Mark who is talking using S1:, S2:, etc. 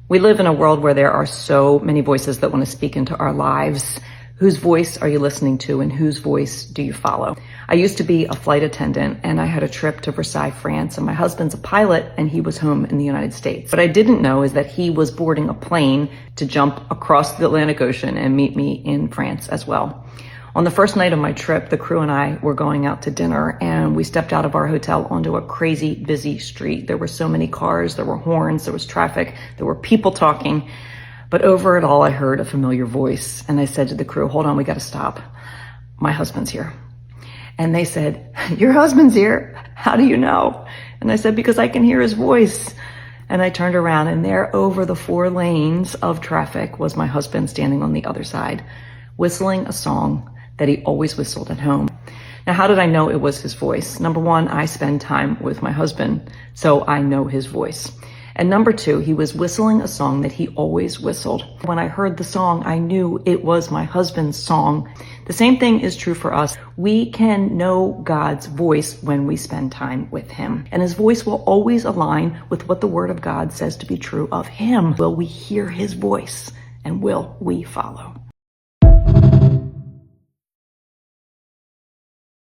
S1: We live in a world where there are so many voices that want to speak into our lives. Whose voice are you listening to, and whose voice do you follow? I used to be a flight attendant, and I had a trip to Versailles, France, and my husband's a pilot and he was home in the United States. What I didn't know is that he was boarding a plane to jump across the Atlantic Ocean and meet me in France as well. On the first night of my trip, the crew and I were going out to dinner, and we stepped out of our hotel onto a crazy busy street. There were so many cars, there were horns, there was traffic, there were people talking. But over it all, I heard a familiar voice, and I said to the crew, hold on, we gotta stop. My husband's here. And they said, your husband's here? How do you know? And I said, because I can hear his voice. And I turned around, and there over the 4 lanes of traffic was my husband standing on the other side, whistling a song that he always whistled at home. Now, how did I know it was his voice? Number 1, I spend time with my husband, so I know his voice. And number 2, he was whistling a song that he always whistled. When I heard the song, I knew it was my husband's song. The same thing is true for us. We can know God's voice when we spend time with him. And his voice will always align with what the word of God says to be true of him. Will we hear his voice, and will we follow?